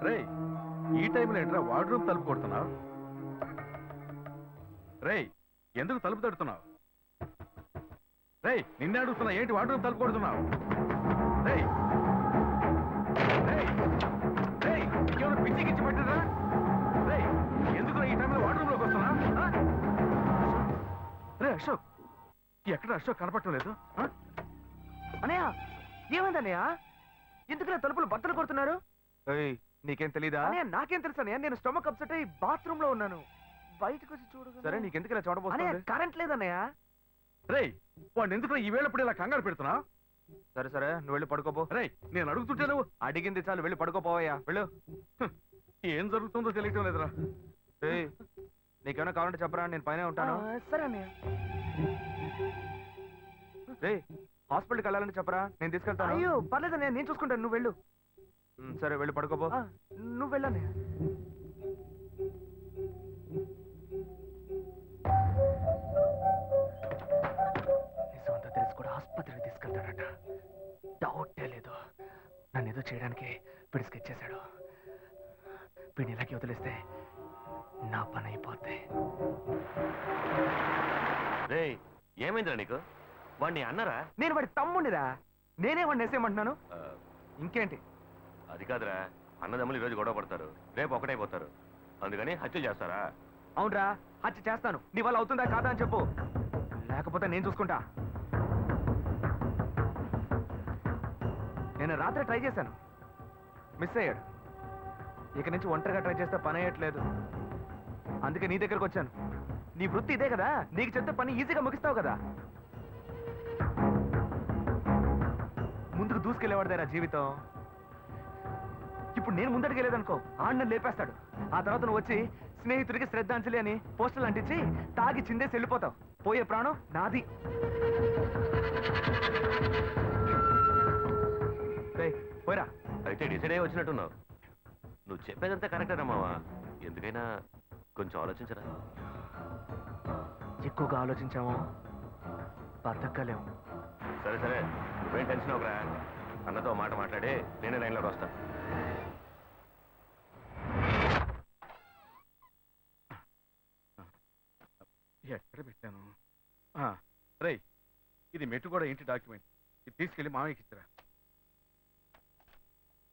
రే ఈ టైంలో ఏంట్రా వార్డ్రూమ్ తలుపు కొడుతున్నావు? రే ఎందుకు తలుపు తడుతున్నావు? రే నిన్నే అడుగుతున్నా, ఏంటి వార్డ్రూమ్ తలుపు కొడుతున్నావు? రే ఇంకేమైనా పిచ్చి గిచ్చి పెట్టరా? రే ఎందుకు ఈ టైంలో వార్డ్రూమ్ లోకి వస్తున్నా? రే అశోక్, ఎక్కడ అశోక్ కనపడటం లేదు? అనయ్య ఏమైందన్నయ్య? ఎందుకు తలుపులు బట్టలు కొడుతున్నారు? నీకేం తెలీదా? నాకేం తెలుసు అన్నయ్య, నేను స్టమక్ అప్సెట్ అయ్యి బాత్రూమ్ లో ఉన్నాను. బయటకు వచ్చి చూడు. సరే నీకెందుకు ఇలా చూడబోతున్నా? కరెంట్ లేదన్నయ్య. రే వాడిని ఎందుకు ఈ వేళప్పుడు ఇలా కంగారు పెడుతున్నా? సరే సరే నువ్వు వెళ్ళి పడుకోపో. రే నేను అడుగుతుంటే నువ్వు అడిగింది చాలు, వెళ్ళి పడుకోపోవయ్యా, వెళ్ళు. ఏం జరుగుతుందో తెలియటం లేదురా. నీకేమైనా కావాలంటే చెప్పరా, నేను పైన ఉంటాను. సరే అన్నయ్య. రే హాస్పిటల్కి వెళ్ళాలని చెప్పరా, నేను తీసుకెళ్తాను. అయ్యో పర్లేదన్నయ్య, నేను చూసుకుంటాను, నువ్వు వెళ్ళు. సరే వెళ్ళి పడుకోపో. నువ్వు వెళ్ళన్నయ్య. నిజమంతా తెలిసి కూడా ఆసుపత్రికి తీసుకెళ్తాడట. డౌటే లేదు, నన్ను ఏదో చేయడానికి వీడు స్కెచ్ చేశాడు. వీడిని ఇలాగే వదిలేస్తే నా పని అయిపోద్ది. రే ఏమైందిరా నీకు? వాడిని అన్నరా? నేను వాడి తమ్ముడిరా, నేనే వాడిని వేసేయమంటున్నాను. ఇంకేంటి? అది కాదురా, అన్నదమ్ములు ఈరోజు గొడవ పడతారు, రేపు ఒకటైపోతారు, అందుకని హత్య చేస్తారా? అవునరా, హత్య చేస్తాను. నీ వల్ల అవుతుందా కాదా అని చెప్పు, లేకపోతే నేను చూసుకుంటా. నేను రాత్రి ట్రై చేశాను, మిస్ అయ్యాడు. ఇక నుంచి ఒంటరిగా ట్రై చేస్తే పని అయ్యట్లేదు, అందుకే నీ దగ్గరకు వచ్చాను. నీ వృత్తి ఇదే కదా, నీకు చెప్తే పని ఈజీగా ముగిస్తావు కదా. ముందుకు దూసుకెళ్ళేవాడిదేరా జీవితం. ఇప్పుడు నేను ముందడికెళ్ళేదనుకో, ఆడిని లేపేస్తాడు. ఆ తర్వాత నువ్వు వచ్చి స్నేహితుడికి శ్రద్ధాంజలి అని పోస్టర్లు అంటించి తాగి చిందేసి వెళ్ళిపోతావు. పోయే ప్రాణం నాది. పోయిరా. అయితే డిసైడ్ అయ్యి వచ్చినట్టున్నావు. నువ్వు చెప్పేదంతా కరెక్టేనా మావా? ఎందుకైనా కొంచెం ఆలోచించరా. ఎక్కువగా ఆలోచించామో బతకలేము. సరే సరే నువ్వేం టెన్షన్ అవ్వరా, అన్నతో మాట మాట్లాడి నేనే లైన్లోకి వస్తా. ఎక్కడ పెట్టాను? రే ఇది మెట్టు కూడా ఇంటి డాక్యుమెంట్, ఇది తీసుకెళ్ళి మామయ్యకి ఇచ్చిరా.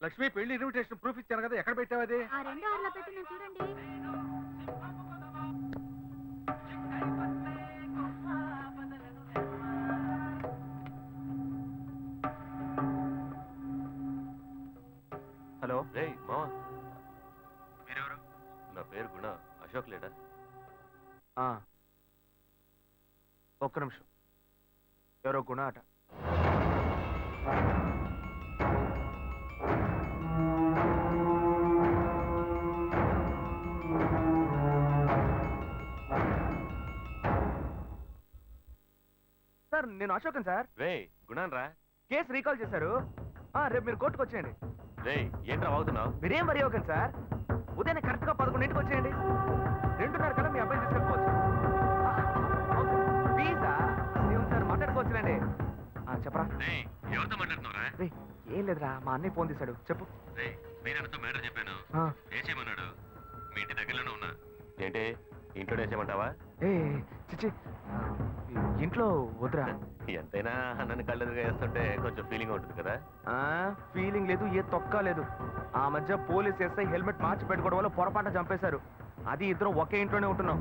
లక్ష్మి పెళ్లి ఇన్విటేషన్ ప్రూఫ్ ఇచ్చాను కదా, ఎక్కడ పెట్టావు అది? హలో. రే మావా, మీరెవరు? నా పేరు గుణ. అశోక్ లేడా? ఒక్క నిమిషం. ఎవరో గుణ అట. సార్ నేను అశోకన్ సార్. రే గుణాన్ రా. కేసు రీకాల్ చేశారు, రేపు మీరు కోర్టుకు వచ్చేయండి. రే ఏంట్రా వాగుతున్నావు? మీరేం వరి అవ్వకండి సార్, ఉదయం కరెక్ట్ గా 11ంటికి వచ్చేయండి. 2:30 కల్లా మీ అబ్బాయిని తీసుకెళ్ళిపోవచ్చు. ప్లీజా సార్ మాట్లాడుకోవచ్చులేండి. చెప్పరా. ఎవరితో మాట్లాడుతున్నావురా? ఏం లేదురా, మా అన్నయ్య ఫోన్ తీశాడు, చెప్పు. మీరన్నతో మ్యాటర్ చెప్పాను, వేసేయమన్నాడు. మీ ఇంటి దగ్గరలోనే ఉన్నా. ఏంటి ఇంట్లో వేసేయమంటావా? చిచ్చి ఇంట్లో వద్దురా. ఎంతైనా నన్ను కళ్ళెదురుగా వేస్తుంటే కొంచెం ఫీలింగ్ ఉంటుంది కదా. ఫీలింగ్ లేదు, ఏ తొక్క లేదు. ఆ మధ్య పోలీస్ ఎస్ఐ హెల్మెట్ మార్చి పెట్టుకోవడం వల్ల పొరపాటు చంపేశారు. అది ఇద్దరం ఒకే ఇంట్లోనే ఉంటున్నాం.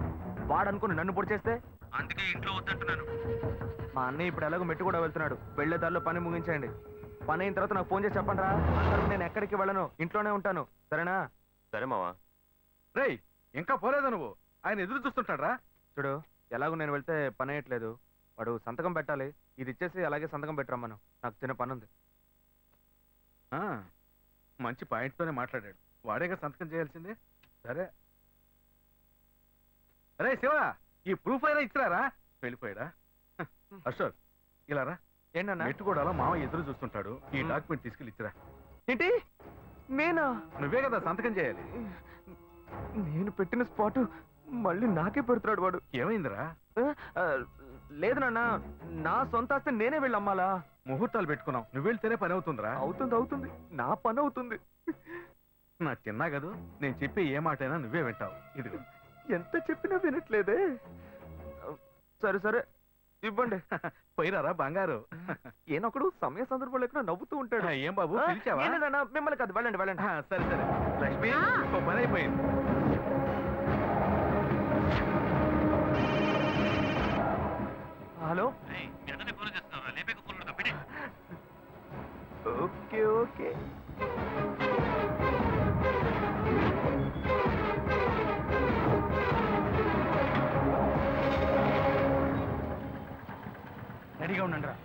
వాడు అనుకుని నన్ను పొడి చేస్తే అందుకే ఇంట్లో వద్దంటున్నాను. మా అన్నయ్య ఇప్పుడు ఎలాగో మెట్టు కూడా వెళ్తున్నాడు, వెళ్లే దారిలో పని ముగించేయండి. పని అయిన తర్వాత నాకు ఫోన్ చేసి చెప్పండి రా. నేను ఎక్కడికి వెళ్ళను, ఇంట్లోనే ఉంటాను, సరేనా? సరే మావా. రే ఇంకా పోలేదా నువ్వు? ఆయన ఎదురు చూస్తుంటాడు రా. చూడు, ఎలాగో నేను వెళ్తే పని అయ్యట్లేదు, వాడు సంతకం పెట్టాలి. ఇది ఇచ్చేసి అలాగే సంతకం పెట్టరమ్మను, నాకు చిన్న పని ఉంది. మంచి పాయింట్తోనే మాట్లాడాడు, వాడేగా సంతకం చేయాల్సిందే. సరే అరే శివ, ఈ ప్రూఫ్ అయినా ఇచ్చిరారా? వెళ్ళిపోయాడా? అశోక్ ఇలా రా. ఏంటన్నా? మెట్టు కూడా మామ ఎదురు చూస్తుంటాడు, ఈ డాక్యుమెంట్ తీసుకెళ్ళి ఇచ్చిరా. ఏంటి నేనా? నువ్వే కదా సంతకం చేయాలి. నేను పెట్టిన స్పాట్ మళ్ళీ నాకే పెడుతున్నాడు వాడు. ఏమైందిరా? లేదు నాన్న, నా సొంత ఆస్తి నేనే వెళ్ళి అమ్మాలా? ముహూర్తాలు పెట్టుకున్నాం, నువ్వు వెళ్తేనే పని అవుతుందిరా. అవుతుంది, నా పని అవుతుంది. నా చిన్నా కదూ, నేను చెప్పే ఏ మాటైనా నువ్వే వింటావు. ఇదిగో. ఎంత చెప్పినా వినట్లేదే. సరే ఇవ్వండి. పోయిరారా బంగారు. ఏనొకడు సమయ సందర్భం లేకుండా నవ్వుతూ ఉంటాడు. ఏం బాబు పిలిచావా? మిమ్మల్ని కాదు, వెళ్ళండి. సరే లక్ష్మి, ఇంకో పని అయిపోయింది. హలో. ఫోన్ చేస్తున్నావు, లేపేక ఫోన్ తప్పిడే. ఓకే. రెడీగా ఉండండి రా.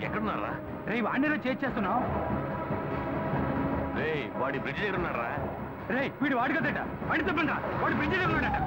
ఎక్కడున్నారా? రే వాడిని చేస్తున్నావు. రే వాడి బ్రిడ్జ్ దగ్గర ఉన్నారా? రే వీడు వాడి కదట, వాడి తప్పండి, వాడు బ్రిడ్జ్ దగ్గర ఉన్నాడట.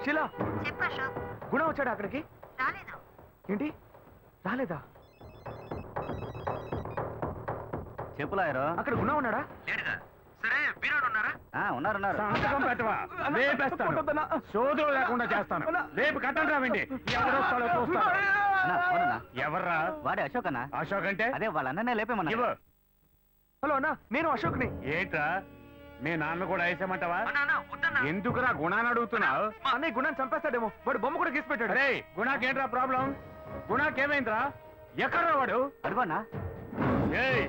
శిలా, చెప్పు అశోక్. గుణ వచ్చాడా అక్కడికి? రాలేదు. ఏంటి రాలేదా? చెప్పులాయరు అక్కడ గుణ ఉన్నాడా? లేడుగా. సరే వీరాడు ఉన్నారా? ఉన్నారు. సంతకం పెట్టవా? లేపేస్తాను, సోదరులు లేకుండా చేస్తాను. రేపు కట్టండి రావండి. ఎవరొస్తాడో చూస్తాను. ఎవర్రా? వాడే అశోక్ అన్న. అశోక్ అంటే అదే వాళ్ళ అన్ననే లేపేమన్నా. ఇవ్వు. హలో అన్నా, నేను అశోక్ని. ఏంట్రా, మీ నాన్న కూడా వేసేమంటావా? ఎందుకురా గుణాన్ని అడుగుతున్నావు? మా అన్నయ్య గుణాన్ని చంపేస్తాడేమో, వాడు బొమ్మ కూడా గీసి పెట్టాడు. అరే గుణాకేంట్రా ప్రాబ్లం? గుణాకేమైందిరా? ఎక్కడ్రా వాడు? అడుగున్నా. ఏయ్,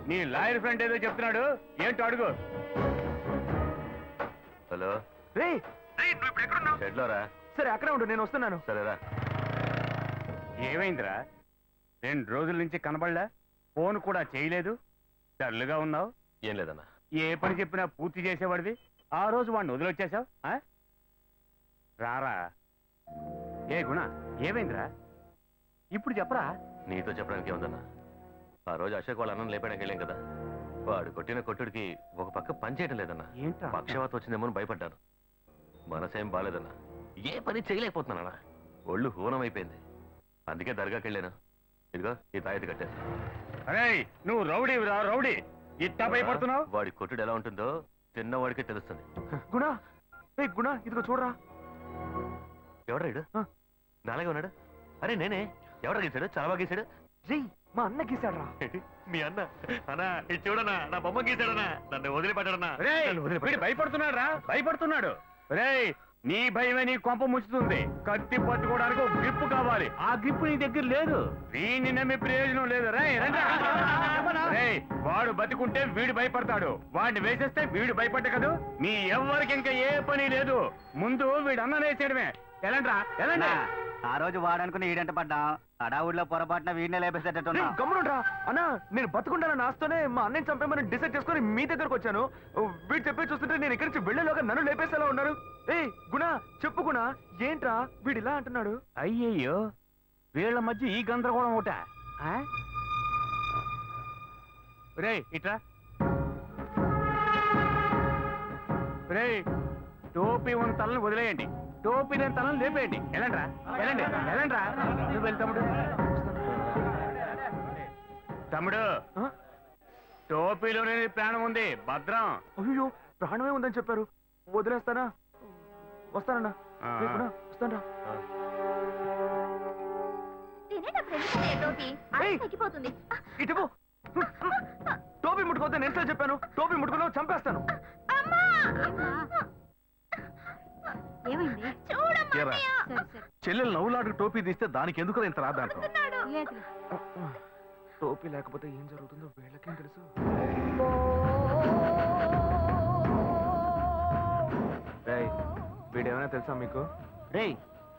నీ లాయర్ ఫ్రెండ్ ఏదో చెప్తున్నాడు, ఏంటో అడుగు. హలో, రేయ్ నువ్వు ఇప్పుడు ఎక్కడున్నావు? షెడ్లోరా. సరే అక్కడే ఉండు, నేను వస్తున్నాను. సరేరా. ఏమైందిరా? 2 రోజుల నుంచి కనబడలా, ఫోన్ కూడా చేయలేదు, డల్లుగా ఉన్నావు. ఏం లేదన్నా. ఏ పని చెప్పినా పూర్తి చేసేవాడివి, ఆ రోజు వాడిని వదిలొచ్చేసావు రారా ఏ గుణ ఏమైందిరా ఇప్పుడు చెప్పరా నీతో చెప్పడానికి ఏముందన్నా ఆ రోజు అశోక్ వాళ్ళ అన్నం లేపడానికి వెళ్ళాం కదా వాడు కొట్టిన కొట్టుడికి ఒక పక్క పని చేయటం లేదన్నా ఏంట్రా పక్షవాతం వచ్చిందేమో అని భయపడ్డాను మనసేం బాలేదన్నా ఏ పని చేయలేకపోతున్నానన్నా ఒళ్ళు హూనం అయిపోయింది అందుకే దర్గాకి వెళ్ళాను ఇదిగో ఈ తాయెత్తు కట్టాను అరే నువ్వు రౌడీ రా రౌడీ ఇట్టా భయపడుతున్నావు వాడి కొట్టుడు ఎలా ఉంటుందో తిన్నవాడికే తెలుస్తుంది గుణ ఏ గుణ ఇదిగో చూడరా ఎవడ్రా ఇడు నాలాగే ఉన్నాడు అరే నేనే ఎవడ గీసాడు చాలా బాగా గీసాడు రే మా అన్న గీసాడ్రా మీ అన్న అన్నా ఇది చూడనా నా బొమ్మ గీసాడనా నన్ను వదిలిపెట్టాడన్నా వీడు భయపడుతున్నాడు రా భయపడుతున్నాడు రే నీ భయమే నీ కొంప ముచ్చుతుంది కత్తి పట్టుకోవడానికి ఒక గ్రిప్ కావాలి ఆ గ్రిప్ నీ దగ్గర లేదు వీడిని నమ్మి ప్రయోజనం లేదు రే వాడు బతికుంటే వీడు భయపడతాడు వాడిని వేసేస్తే వీడు భయపడ్డ కదా మీ ఎవ్వరికి ఇంకా ఏ పని లేదు ముందు వీడు అన్న వేసేయడమే ఎలాంట్రా ఎలాంటి ఆ రోజు వాడనుకుని ఈడంట పడ్డాం అడావుడిలో పొరపాటున వీడినే లేపేసేటట్టున్నా గమ్మునుండ్రా అన్నా నేను బతుకుంటానని ఆస్తోనే మా అన్నని చంపేమని డిసైడ్ చేసుకుని మీ దగ్గరకు వచ్చాను వీడు చెప్పే చూస్తుంటే నేను ఇక్కడి నుంచి వెళ్ళేలోగా నన్ను లేపేసేలా ఉన్నారు ఏయ్ గుణ చెప్పు గుణ ఏంట్రా వీడు ఇలా అంటున్నాడు అయ్యయ్యో వీళ్ళ మధ్య ఈ గందరగోళం ఒకట రే ఇట్రా రే టోపీ ఉన్న తలని వదిలేయండి టోపీ లేని తలని లేపేయండి ఎలాంట్రా ఎలాండి ఎలాంట్రా నువ్వు వెళ్ళి తమ్ముడు తమ్ముడు టోపీలోనే ప్రాణం ఉంది భద్రం అయ్యో ప్రాణమే ఉందని చెప్పారు వదిలేస్తానా వస్తానన్నా వస్తానరా ఇటుపో టోపీ ముట్టుకోవద్దు నేను చెప్పాను టోపీ ముట్టుకున్నావు చంపేస్తాను చెల్లెలు నవ్వులాటకు టోపీ తీస్తే దానికి ఎందుకు ఇంత రాదంట టోపీ లేకపోతే ఏం జరుగుతుందో వీళ్ళకేం తెలుసు వీడేమైనా తెలుసా మీకు రే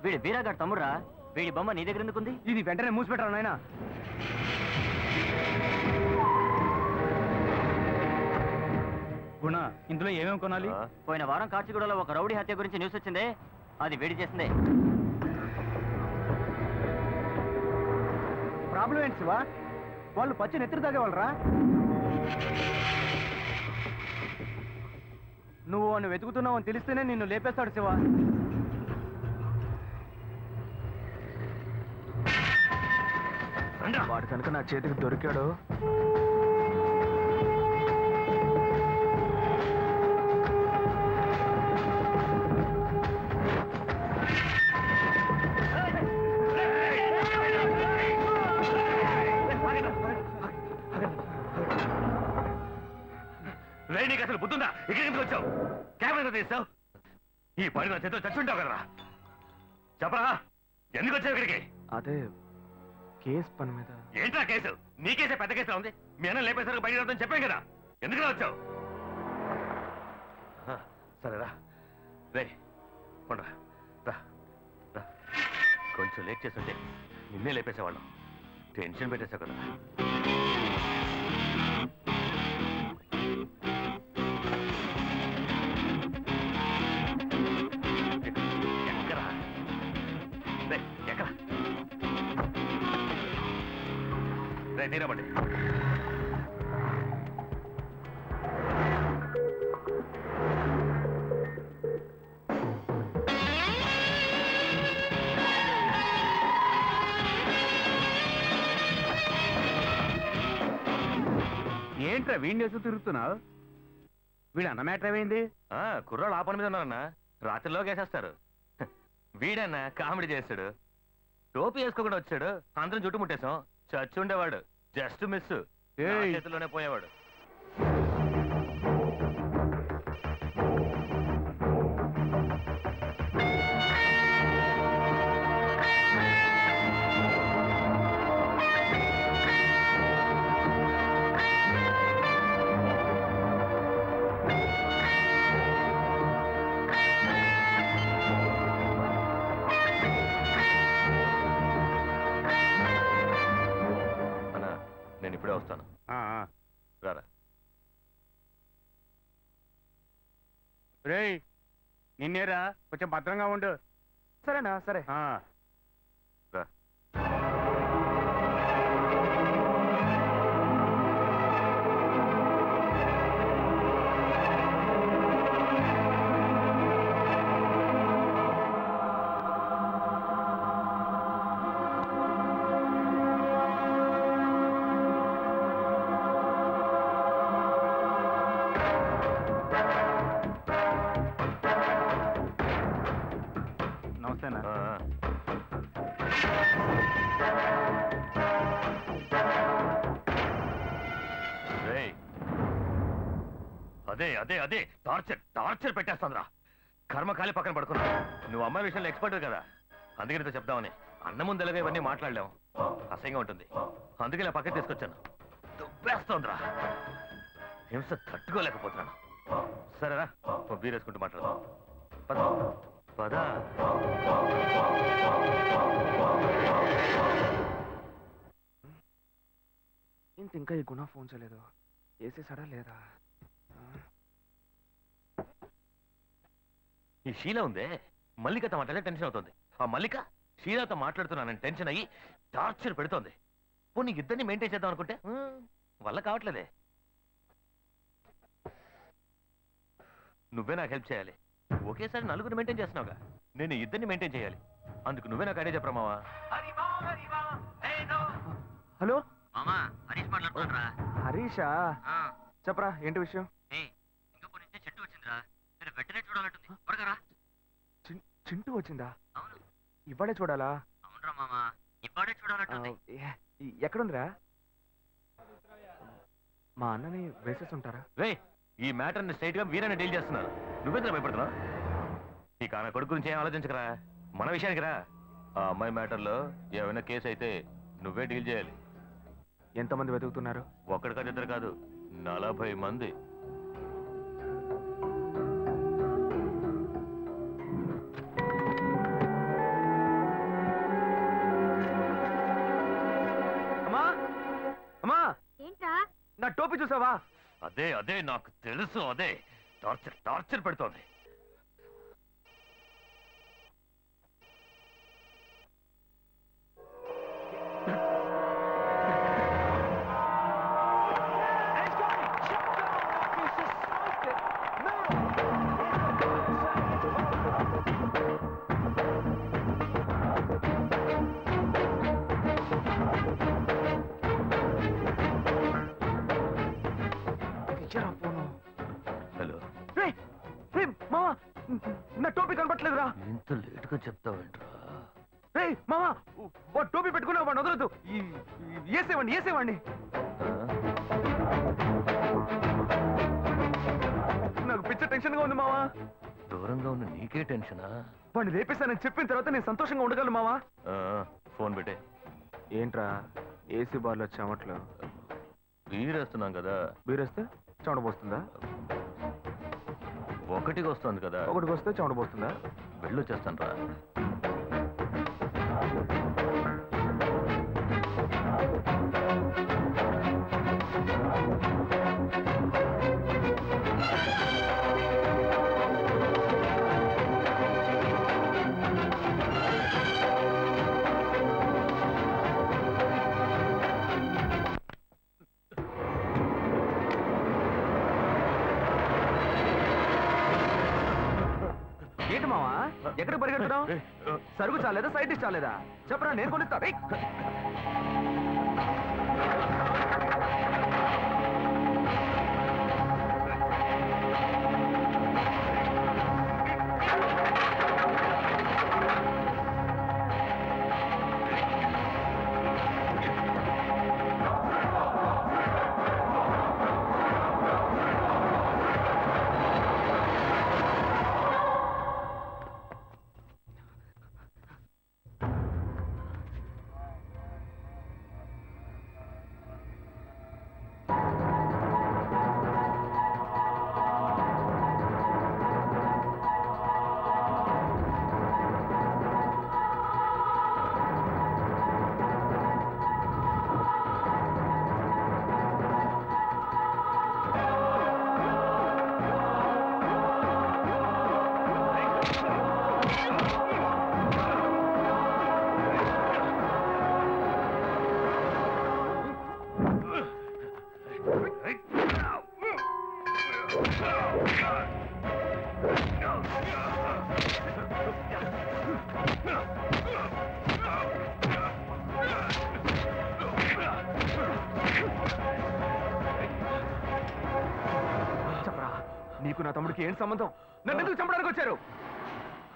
వీడి బీరాగాడు తమ్ముడురా వీడి బొమ్మ నీ దగ్గర ఎందుకుంది ఇది వెంటనే మూసిపెట్టారు నాయన గుణ ఇందులో ఏమేమి కొనాలి పోయిన వారం కాచిగూడలో ఒక రౌడీ హత్య గురించి న్యూస్ వచ్చిందే అది వేడి చేసిందే ప్రాబ్లం ఏంటి శివా వాళ్ళు పచ్చి నెత్తిరి తాగేవాళ్ళరా నువ్వు అని వెతుకుతున్నావు అని తెలిస్తేనే నిన్ను లేపేస్తాడు శివా వాడు కనుక నా చేతికి దొరికాడు నీకు అసలు బుద్ధుందా ఇక్కడికి ఎందుకు వచ్చావు కెమెరా తీస్తావు ఈ పని నా చేతిలో చచ్చుంటావు కదరా చెప్పరా ఎందుకు వచ్చావు ఇక్కడికి అదే కేసు పని మీద ఏంట్రా కేసు నీ కేసే పెద్ద కేసులో ఉంది మీ అన్న లేపేసరికి బయట రాదని చెప్పాను కదా ఎందుకు వచ్చావు సరేరా రే కొండ్రా రా రా కొంచెం లేట్ చేస్తుంటే నిన్నే లేపేసేవాళ్ళం టెన్షన్ పెట్టేసావు కదా తీరబడి ఏంట్రా వీడిని వేసు తిరుగుతున్నావు వీడు అన్న మ్యాటర్ ఏమైంది కుర్రాళ్ళు ఆ పని మీద ఉన్నారన్నా రాత్రిలో వేసేస్తారు వీడన్నా కామెడీ చేస్తాడు టోపీ వేసుకోకుండా వచ్చాడు అందరం చుట్టుముట్టేశాం చచ్చి ఉండేవాడు జస్ట్ మిస్ చేతిలోనే పోయేవాడు నేను ఇప్పుడే వస్తాను రారా రేయ్ నిన్నేరా కొంచెం భద్రంగా ఉండు. సరేనా? సరే. ఆ. నమస్తేనా? రేయ్, అదే అదే అదే టార్చర్ టార్చర్ పెట్టేస్తుందిరా. కర్మకాలి పక్కన పడుకున్నా. నువ్వు అమ్మాయి విషయంలో ఎక్స్పర్ట్ కదా, అందుకే నీతో చెప్దామని. అన్న ముందెలాగా ఇవన్నీ మాట్లాడలేము, అసహ్యంగా ఉంటుంది. అందుకే ఇలా పక్కన తీసుకొచ్చాను. దుబ్బేస్తోందిరా, హింస తట్టుకోలేకపోతున్నాను. సరేరా, బీర్ వేసుకుంటూ మాట్లాడదాం. పద పద. ఏంటి ఇంకా ఈ గుణ ఫోన్ చేయలేదు? వేసేసాడా లేదా? ఈ షీల ఉందే, మల్లికతో మాట్లాడే టెన్షన్ అవుతుంది. ఆ మల్లిక షీలాతో మాట్లాడుతున్నానని టెన్షన్ అయ్యి టార్చర్ పెడుతోంది. పోనీ ఇద్దరిని మెయింటైన్ చేద్దాం అనుకుంటే వల్ల కావట్లేదే. నువ్వే నాకు హెల్ప్ చేయాలి. ఒకేసారి నలుగురు మెయింటైన్ చేస్తున్నావుగా, నేను ఇద్దరిని మెయింటైన్ చేయాలి. అందుకు నువ్వే నాకు ఐడియా చెప్పరామావా? హలో మామా, హరీష్ మాట్లాడుతున్నారా? హరీషా? చెప్పరా, ఏంటి విషయం? సింగపూర్ నుంచి చెట్టు వచ్చిందిరా, మీరు వెంటనే చూడాలంటుంది. త్వరగా రా. చింటూ వచ్చిందా? అవును. ఇవాడే చూడాలా? అవునరా మామా, ఇవాడే చూడాలంటుంది. ఎక్కడుందిరా? మా అన్నని వేసేసి ఉంటారా? రే, ఈ మ్యాటర్ని స్ట్రైట్ గా వీరని డీల్ చేస్తున్నారు. నువ్వెందుకు భయపడుతున్నావు? ఈ కాన కొడుకు గురించి ఏం ఆలోచించకరా, మన విషయానికి రా. ఆ అమ్మాయి మ్యాటర్లో ఏమైనా కేసు అయితే నువ్వే డీల్ చేయాలి. ఎంతమంది వెతుకుతున్నారు? ఒక్కడి కాదు, ఇద్దరు కాదు, 40 మంది. అమ్మా, అమ్మా, ఏంట్రా? నా టోపీ చూసావా? అదే అదే నాకు తెలుసు, అదే టార్చర్ టార్చర్ పెడుతోంది. హలో, మామా, నా టోపీ కనపట్లేదురా. ఇంత లేటుగా చెప్తావేంట్రా? రే మామా, వాడు టోపీ పెట్టుకున్నా వాడిని వదలొద్దు. వేసేవాడిని వేసేవాడిని. నాకు పిచ్చ టెన్షన్ గా ఉంది మావా. దూరంగా ఉన్న నీకే టెన్షనా? వాడిని రేపేస్తానని చెప్పిన తర్వాత నేను సంతోషంగా ఉండగలను మావా. ఫోన్ పెట్టే. ఏంట్రా ఏసీ బార్లో చెమట్లు? బీరేస్తున్నాం కదా. బీరేస్తే చెమట పోస్తుందా? ఒకటికి వస్తుంది కదా. ఒకటికి వస్తే చెమట పోస్తుందా? వెళ్ళొచ్చేస్తాను రా. ఏంటి మావా, ఎక్కడ పరిగెడుతున్నావు? సరుకు చాలేదా, సైడ్ డిష్ చాలేదా? చెప్పరా, నేను కొనిస్తా. నీకు నా తమ్ముడికి ఏం సంబంధం? నన్ను ఎందుకు చంపడానికి వచ్చారు?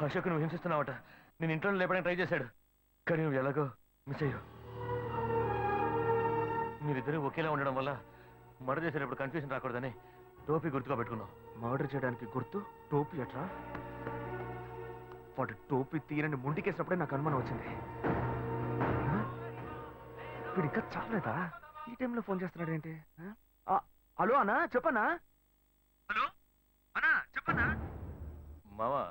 అశోక్ నువ్వు హింసిస్తున్నావట. నేను ఇంట్లో లేపడానికి ట్రై చేశాడు, కానీ నువ్వు ఎలాగో మిస్ అయ్యావు. మీరిద్దరూ ఒకేలా ఉండడం వల్ల మర్డర్ చేసేటప్పుడు కన్ఫ్యూజన్ రాకూడదని టోపీ గుర్తుగా పెట్టుకున్నావు. మర్డర్ చేయడానికి గుర్తు టోపీ అట్రా? వాడు టోపీ తీరని ముండికేసినప్పుడే నాకు అనుమానం వచ్చింది. వీడు ఇంకా చాలేదా? ఈ టైంలో ఫోన్ చేస్తున్నాడు ఏంటి? హలో అన్నా, చెప్పన్నా. హలో అన్నా, చెప్పన్నా. మావా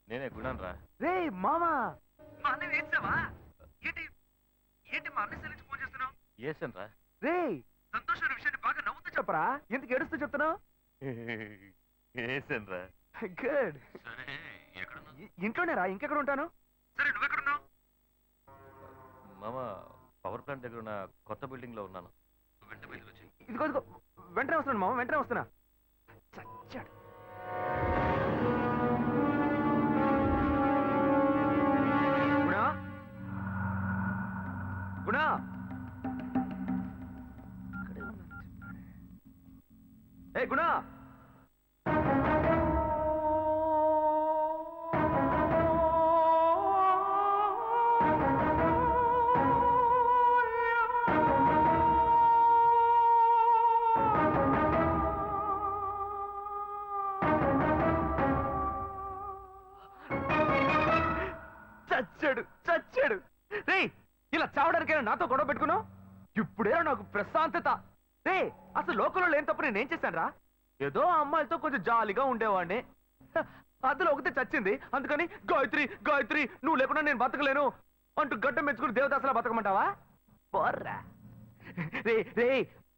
నేనే గుణాన్ రా. రే మామా, మా అన్నయ్య వేసావా? ఏంటి ఏంటి మా అన్నయ్య నుంచి ఫోన్ చేస్తున్నావు? ఏసన్ రా. రే సంతోషమైన విషయాన్ని బాగా నవ్వుతూ చెప్పరా, ఎందుకు ఏడుస్తూ చెప్తున్నావు? ఏసన్ రా. గుడ్. సరే ఎక్కడున్నావు? ఇంట్లోనే రా, ఇంకెక్కడ ఉంటాను? సరే నువ్వెక్కడున్నావు? మామ పవర్ ప్లాంట్ దగ్గర ఉన్న కొత్త బిల్డింగ్ లో ఉన్నాను. వెంట బయలుదేరి వచ్చి. ఇదిగో ఇదిగో, వెంటనే వస్తున్నాను మామ, వెంటనే వస్తున్నా. చచ్చాడు. గుణా, గుణా. ఇక్కడే ఉన్నాను చెప్పాడే. ఏ గుణా. చచ్చాడు చచ్చాడు. రే ఇలా చావడానికైనా నాతో గొడవ పెట్టుకున్నావు? ఇప్పుడేరా నాకు ప్రశాంతత. రే అసలు లోకంలో లేని తప్పు నేనేం చేశాను రా? ఏదో ఆ అమ్మాయిలతో కొంచెం జాలీగా ఉండేవాడిని. అందులో ఒకటి చచ్చింది, అందుకని గాయత్రి గాయత్రి నువ్వు లేకుండా నేను బతకలేను అంటూ గడ్డం మెచ్చుకుని దేవదాసలా బతకమంటావా? బోర్రా. రే రే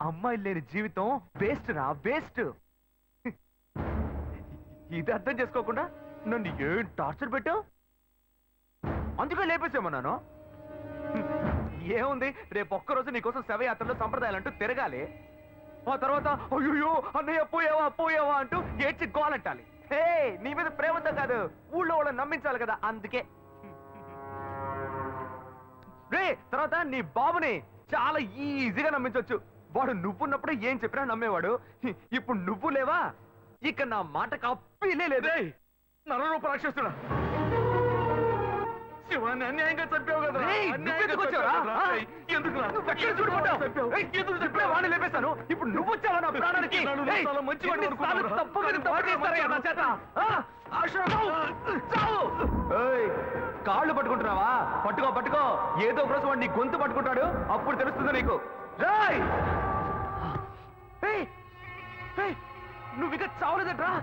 అమ్మాయిలు లేని జీవితం వేస్ట్ రా, వేస్ట్. ఇది అర్థం చేసుకోకుండా నన్ను ఏం టార్చర్ పెట్టావు? అందుకే లేపేసేమన్నాను. ఏముంది, రేపు ఒక్కరోజు నీకోసం శవయాత్రలో సంప్రదాయాలంటూ తిరగాలి. ఆ తర్వాత అయ్యో అన్నయ్య పోయావా పోయావా అంటూ ఏడ్చి గోలంటాలి. హే నీ మీద ప్రేమతో కాదు, ఊళ్ళో వాళ్ళని నమ్మించాలి కదా, అందుకే. రే తర్వాత నీ బాబుని చాలా ఈజీగా నమ్మించవచ్చు. వాడు నువ్వున్నప్పుడు ఏం చెప్పినా నమ్మేవాడు. ఇప్పుడు నువ్వు లేవా, ఇక నా మాటకు అప్పీలే లేదే. నరరూప రాక్షసుడా, శివాన్ని అన్యాయంగా చంపావు కదా. వాడిని లేపేశాను, ఇప్పుడు నువ్వు వచ్చావా నా ప్రాణానికి? కాళ్ళు పట్టుకుంటున్నావా? పట్టుకో పట్టుకో, ఏదో ఒక రోజు వాడు నీ గొంతు పట్టుకుంటాడు, అప్పుడు తెలుస్తుంది నీకు. నువ్వు ఇక చావలేదట్రా?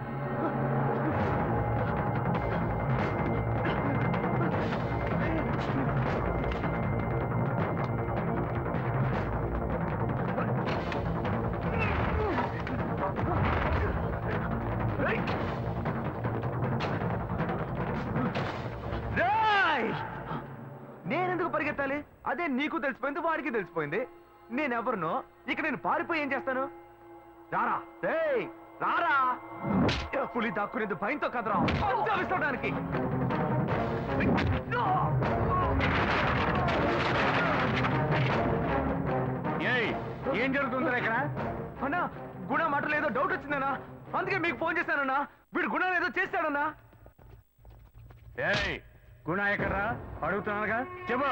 నేనెందుకు పరిగెత్తాలి? అదే నీకు తెలిసిపోయింది, వాడికి తెలిసిపోయింది. నేనెవరినో ఇక నేను పారిపోయి ఏం చేస్తాను? రారా రేయ్ రారా. పులి దాక్కునేది భయంతో కదరా, పంచాలిస్తడానికి. ఏం జరుగుతుందా ఇక్కడ? అన్నా గుణ మాటలు ఏదో డౌట్ వచ్చిందన్నా, అందుకే మీకు ఫోన్ చేశానన్నా. వీడు గుణ ఏదో చేస్తాడన్నా. ఏయ్ గుణ ఎక్కడరా? అడుగుతున్నానుగా, చెప్పు.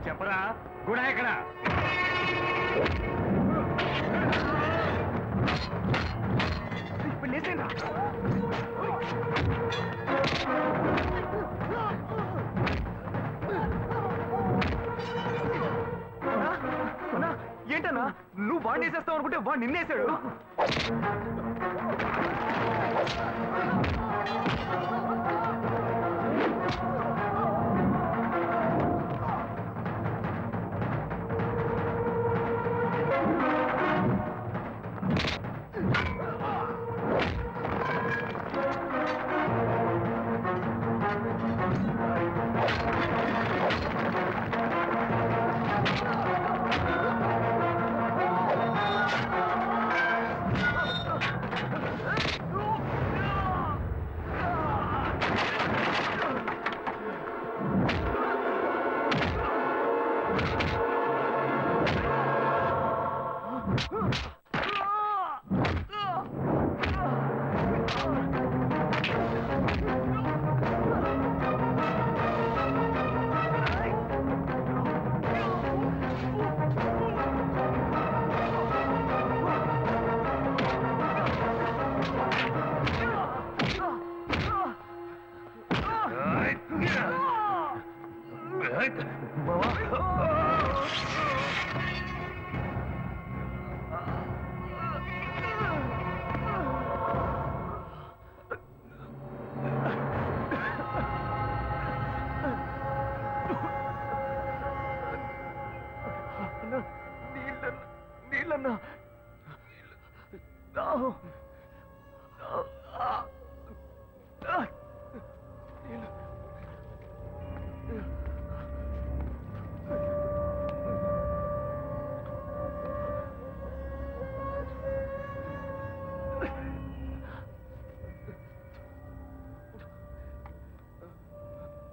చెప్పరా, గుణ ఎక్కడ? ఇప్పుడు లేసేనా? ఏంటన్నా నువ్వు వాడిని వేసేస్తావు అనుకుంటే వాడు నిన్నేసాడు.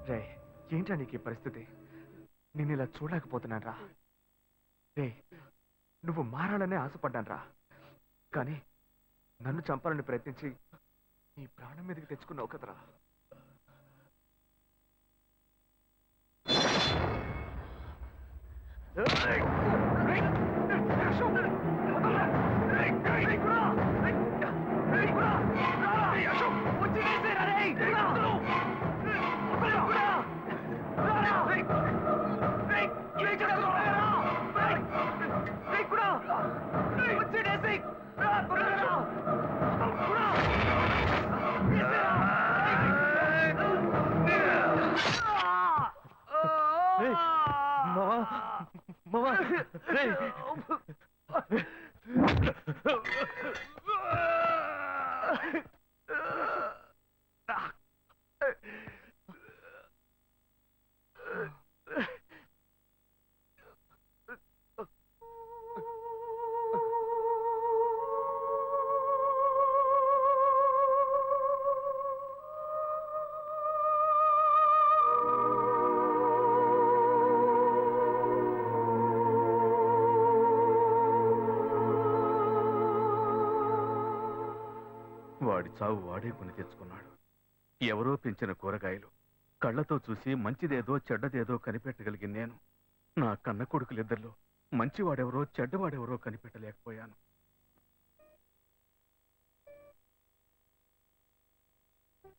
రే ఏంటా నీకు ఈ పరిస్థితి? నేను ఇలా చూడలేకపోతున్నాను రా. రే నువ్వు మారాలనే ఆశపడ్డాను రా, కానీ నన్ను చంపాలని ప్రయత్నించి నీ ప్రాణం మీదకి తెచ్చుకున్నావు కదరా. వాడి చావు వాడే కొని తెచ్చుకున్నాడు. ఎవరో పెంచిన కూరగాయలు కళ్ళతో చూసి మంచిదేదో చెడ్డదేదో కనిపెట్టగలిగిన నేను నా కన్న కొడుకులిద్దరిలో మంచివాడెవరో చెడ్డవాడెవరో కనిపెట్టలేకపోయాను.